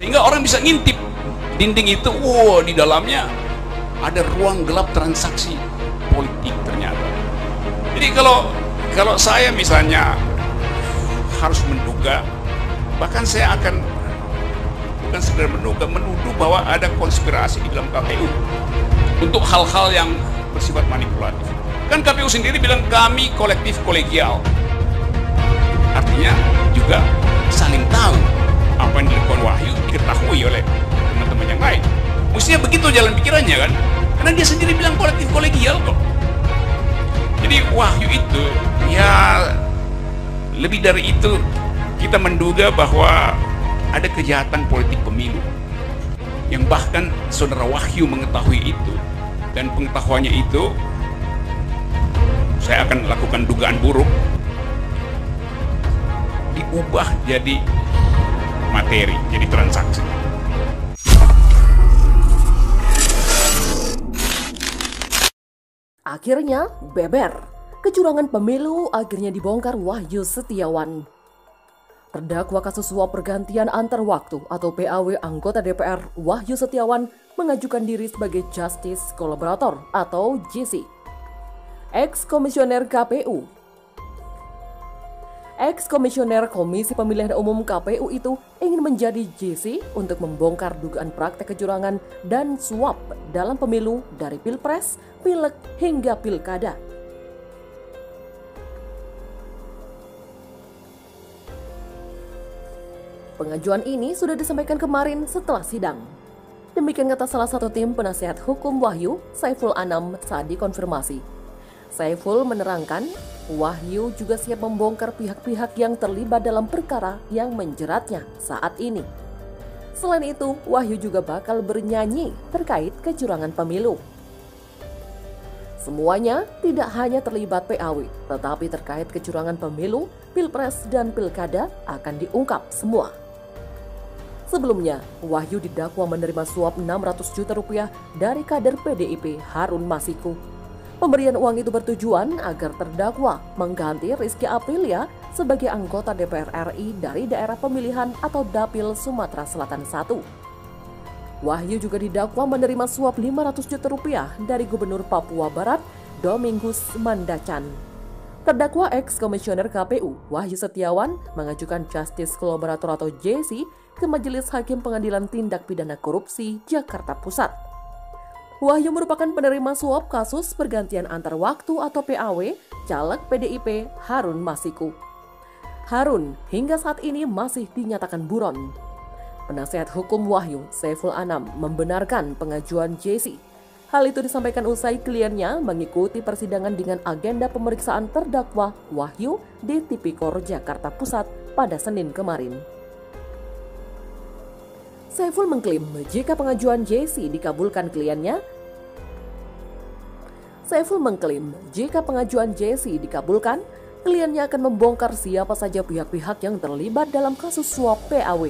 Sehingga orang bisa ngintip dinding itu, di dalamnya ada ruang gelap transaksi politik ternyata. Jadi kalau saya misalnya harus menduga, bahkan saya akan bukan sekedar menduga, menuduh bahwa ada konspirasi di dalam KPU untuk hal-hal yang bersifat manipulatif. Kan KPU sendiri bilang kami kolektif kolegial, artinya juga saling tahu apa yang dilakukan Wahyu diketahui oleh teman-teman yang lain. Mestinya begitu jalan pikirannya kan, karena dia sendiri bilang kolektif kolegial kok. Jadi Wahyu itu ya lebih dari itu, kita menduga bahwa ada kejahatan politik pemilu yang bahkan saudara Wahyu mengetahui itu, dan pengetahuannya itu saya akan lakukan dugaan buruk diubah jadi materi, jadi transaksi. Akhirnya beber, kecurangan pemilu akhirnya dibongkar Wahyu Setiawan. Terdakwa kasus suap pergantian antar waktu atau PAW anggota DPR Wahyu Setiawan mengajukan diri sebagai Justice Collaborator atau JC. Ex-komisioner KPU, ex-komisioner Komisi Pemilihan Umum KPU itu ingin menjadi JC untuk membongkar dugaan praktek kecurangan dan suap dalam pemilu dari Pilpres, Pileg hingga Pilkada. Pengajuan ini sudah disampaikan kemarin setelah sidang. Demikian kata salah satu tim penasihat hukum Wahyu, Saiful Anam, saat dikonfirmasi. Saiful menerangkan, Wahyu juga siap membongkar pihak-pihak yang terlibat dalam perkara yang menjeratnya saat ini. Selain itu, Wahyu juga bakal bernyanyi terkait kecurangan pemilu. Semuanya tidak hanya terlibat PAW, tetapi terkait kecurangan pemilu, Pilpres dan Pilkada akan diungkap semua. Sebelumnya, Wahyu didakwa menerima suap 600 juta rupiah dari kader PDIP Harun Masiku. Pemberian uang itu bertujuan agar terdakwa mengganti Rizky Aprilia sebagai anggota DPR RI dari daerah pemilihan atau Dapil Sumatera Selatan 1. Wahyu juga didakwa menerima suap 500 juta rupiah dari Gubernur Papua Barat, Domingus Mandacan. Terdakwa ex-komisioner KPU, Wahyu Setiawan, mengajukan Justice Collaborator atau JC ke Majelis Hakim Pengadilan Tindak Pidana Korupsi Jakarta Pusat. Wahyu merupakan penerima suap kasus pergantian antar waktu atau PAW caleg PDIP Harun Masiku. Harun hingga saat ini masih dinyatakan buron. Penasihat hukum Wahyu, Saiful Anam, membenarkan pengajuan JC. Hal itu disampaikan usai kliennya mengikuti persidangan dengan agenda pemeriksaan terdakwa Wahyu di Tipikor Jakarta Pusat pada Senin kemarin. Saiful mengklaim jika pengajuan JC dikabulkan kliennya, kliennya akan membongkar siapa saja pihak-pihak yang terlibat dalam kasus suap PAW.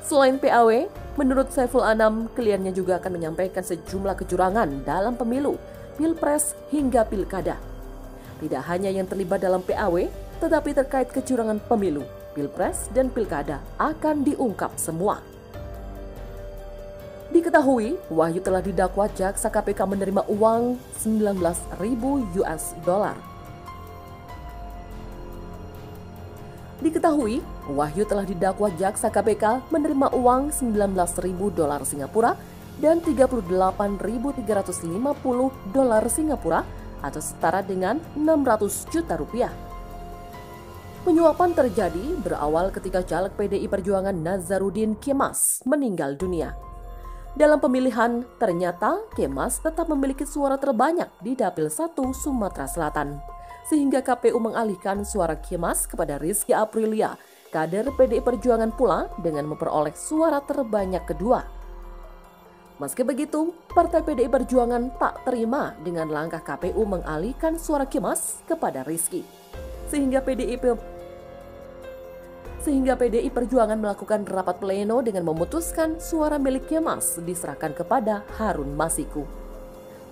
Selain PAW, menurut Saiful Anam, kliennya juga akan menyampaikan sejumlah kecurangan dalam pemilu, Pilpres hingga Pilkada. Tidak hanya yang terlibat dalam PAW, tetapi terkait kecurangan pemilu, Pilpres dan Pilkada akan diungkap semua. Diketahui, Wahyu telah didakwa jaksa KPK menerima uang 19.000 US dollar. Diketahui, Wahyu telah didakwa jaksa KPK menerima uang 19.000 dolar Singapura dan 38.350 dolar Singapura atau setara dengan 600 juta rupiah. Penyuapan terjadi berawal ketika caleg PDI Perjuangan Nazarudin Kemas meninggal dunia. Dalam pemilihan, ternyata Kemas tetap memiliki suara terbanyak di Dapil 1 Sumatera Selatan. Sehingga KPU mengalihkan suara Kemas kepada Rizky Aprilia, kader PDI Perjuangan pula dengan memperoleh suara terbanyak kedua. Meski begitu, Partai PDI Perjuangan tak terima dengan langkah KPU mengalihkan suara Kemas kepada Rizky. Sehingga PDI Perjuangan melakukan rapat pleno dengan memutuskan suara milik Kemas diserahkan kepada Harun Masiku.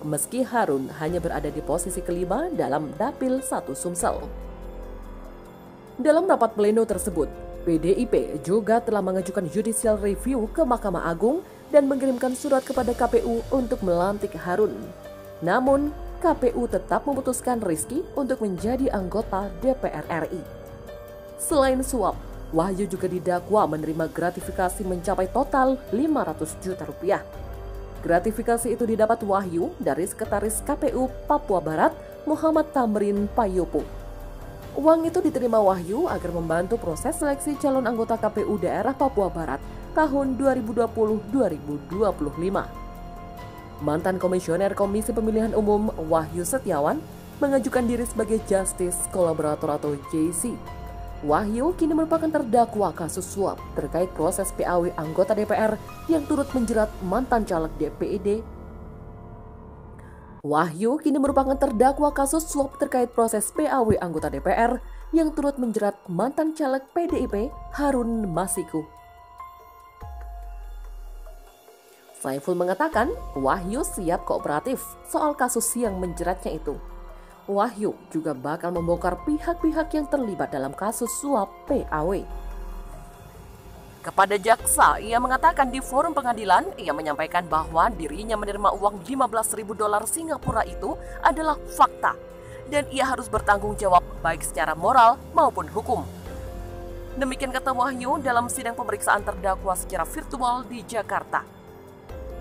Meski Harun hanya berada di posisi kelima dalam Dapil 1 Sumsel. Dalam rapat pleno tersebut, PDIP juga telah mengajukan judicial review ke Mahkamah Agung dan mengirimkan surat kepada KPU untuk melantik Harun. Namun, KPU tetap memutuskan Rizky untuk menjadi anggota DPR RI. Selain suap, Wahyu juga didakwa menerima gratifikasi mencapai total 500 juta rupiah. Gratifikasi itu didapat Wahyu dari Sekretaris KPU Papua Barat, Muhammad Tamrin Payopo. Uang itu diterima Wahyu agar membantu proses seleksi calon anggota KPU daerah Papua Barat tahun 2020-2025. Mantan Komisioner Komisi Pemilihan Umum Wahyu Setiawan mengajukan diri sebagai Justice Kolaborator atau JC. Wahyu kini merupakan terdakwa kasus suap terkait proses PAW anggota DPR yang turut menjerat mantan caleg DPD. Wahyu kini merupakan terdakwa kasus suap terkait proses PAW anggota DPR yang turut menjerat mantan caleg PDIP Harun Masiku. Saiful mengatakan Wahyu siap kooperatif soal kasus yang menjeratnya itu. Wahyu juga bakal membongkar pihak-pihak yang terlibat dalam kasus suap PAW. Kepada jaksa, ia mengatakan di forum pengadilan, ia menyampaikan bahwa dirinya menerima uang 15.000 dolar Singapura itu adalah fakta dan ia harus bertanggung jawab baik secara moral maupun hukum. Demikian kata Wahyu dalam sidang pemeriksaan terdakwa secara virtual di Jakarta.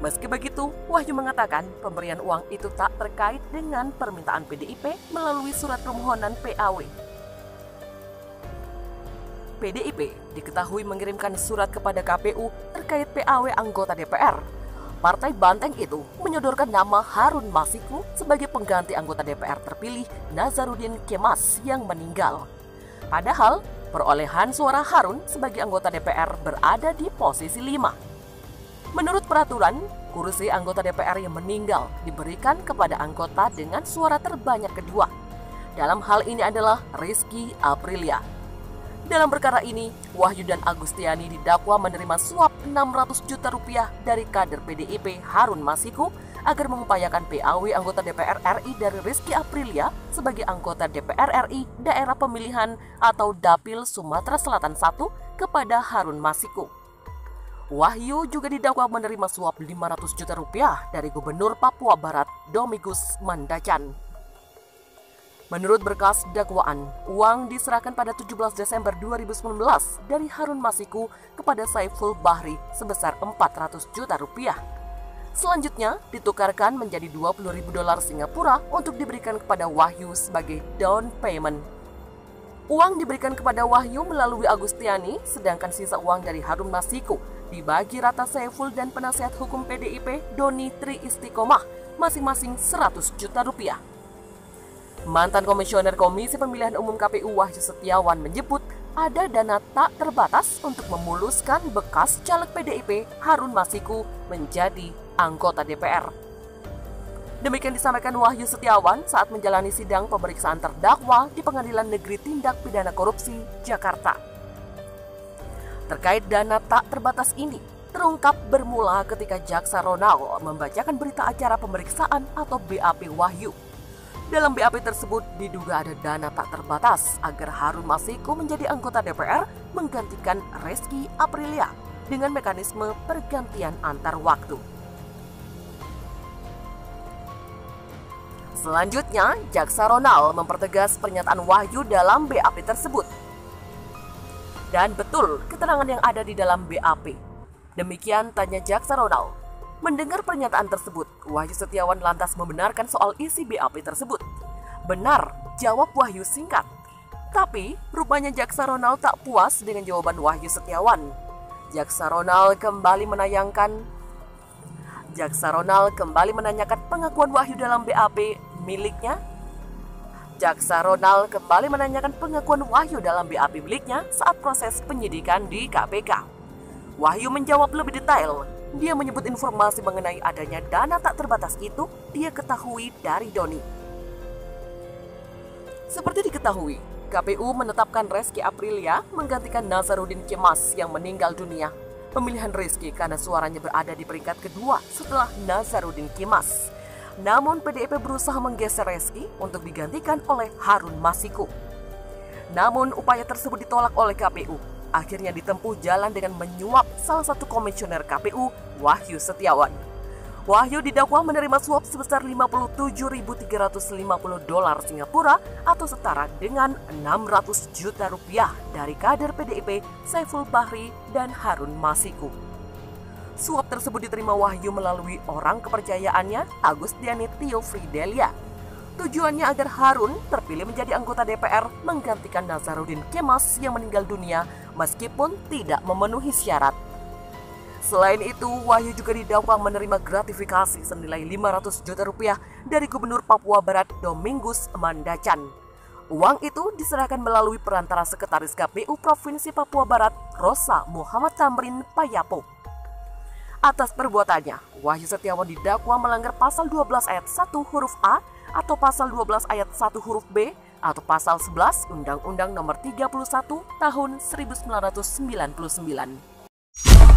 Meski begitu, Wahyu mengatakan pemberian uang itu tak terkait dengan permintaan PDIP melalui surat permohonan PAW. PDIP diketahui mengirimkan surat kepada KPU terkait PAW anggota DPR. Partai Banteng itu menyodorkan nama Harun Masiku sebagai pengganti anggota DPR terpilih Nazarudin Kemas yang meninggal. Padahal, perolehan suara Harun sebagai anggota DPR berada di posisi 5. Menurut peraturan, kursi anggota DPR yang meninggal diberikan kepada anggota dengan suara terbanyak kedua. Dalam hal ini adalah Rizky Aprilia. Dalam perkara ini, Wahyu dan Agustiani didakwa menerima suap 600 juta rupiah dari kader PDIP Harun Masiku agar mengupayakan PAW anggota DPR RI dari Rizky Aprilia sebagai anggota DPR RI daerah pemilihan atau Dapil Sumatera Selatan 1 kepada Harun Masiku. Wahyu juga didakwa menerima suap 500 juta rupiah dari Gubernur Papua Barat Domigus Mandacan. Menurut berkas dakwaan, uang diserahkan pada 17 Desember 2019 dari Harun Masiku kepada Saiful Bahri sebesar 400 juta rupiah. Selanjutnya ditukarkan menjadi 20.000 dolar Singapura untuk diberikan kepada Wahyu sebagai down payment. Uang diberikan kepada Wahyu melalui Agustiani, sedangkan sisa uang dari Harun Masiku dibagi rata Saiful dan penasihat hukum PDIP Doni Tri Istiqomah masing-masing 100 juta rupiah. Mantan Komisioner Komisi Pemilihan Umum KPU Wahyu Setiawan menyebut ada dana tak terbatas untuk memuluskan bekas caleg PDIP Harun Masiku menjadi anggota DPR. Demikian disampaikan Wahyu Setiawan saat menjalani sidang pemeriksaan terdakwa di Pengadilan Negeri Tindak Pidana Korupsi, Jakarta. Terkait dana tak terbatas ini, terungkap bermula ketika Jaksa Ronald membacakan berita acara pemeriksaan atau BAP Wahyu. Dalam BAP tersebut diduga ada dana tak terbatas agar Harun Masiku menjadi anggota DPR menggantikan Rizky Aprilia dengan mekanisme pergantian antar waktu. Selanjutnya, Jaksa Ronald mempertegas pernyataan Wahyu dalam BAP tersebut. Dan betul keterangan yang ada di dalam BAP. Demikian tanya Jaksa Ronald. Mendengar pernyataan tersebut, Wahyu Setiawan lantas membenarkan soal isi BAP tersebut. Benar, jawab Wahyu singkat. Tapi, rupanya Jaksa Ronald tak puas dengan jawaban Wahyu Setiawan. Jaksa Ronald kembali menanyakan pengakuan Wahyu dalam BAP miliknya. Jaksa Ronald kembali menanyakan pengakuan Wahyu dalam BAP miliknya saat proses penyidikan di KPK. Wahyu menjawab lebih detail. Dia menyebut informasi mengenai adanya dana tak terbatas itu dia ketahui dari Doni. Seperti diketahui, KPU menetapkan Rizky Aprilia menggantikan Nazarudin Kemas yang meninggal dunia. Pemilihan Rizky karena suaranya berada di peringkat kedua setelah Nazarudin Kemas. Namun PDIP berusaha menggeser Rizky untuk digantikan oleh Harun Masiku. Namun upaya tersebut ditolak oleh KPU. akhirnya ditempuh jalan dengan menyuap salah satu komisioner KPU, Wahyu Setiawan. Wahyu didakwa menerima suap sebesar 57.350 dolar Singapura atau setara dengan 600 juta rupiah dari kader PDIP Saiful Bahri dan Harun Masiku. Suap tersebut diterima Wahyu melalui orang kepercayaannya, Agustiani Tio Fridelia. Tujuannya agar Harun terpilih menjadi anggota DPR menggantikan Nazarudin Kemas yang meninggal dunia meskipun tidak memenuhi syarat. Selain itu, Wahyu juga didakwa menerima gratifikasi senilai 500 juta rupiah dari Gubernur Papua Barat Domingus Mandacan. Uang itu diserahkan melalui perantara Sekretaris KPU Provinsi Papua Barat, Rosa Muhammad Tamrin Payapo. Atas perbuatannya, Wahyu Setiawan didakwa melanggar pasal 12 ayat 1 huruf A atau pasal 12 ayat 1 huruf B atau pasal 11 Undang-Undang Nomor 31 Tahun 1999.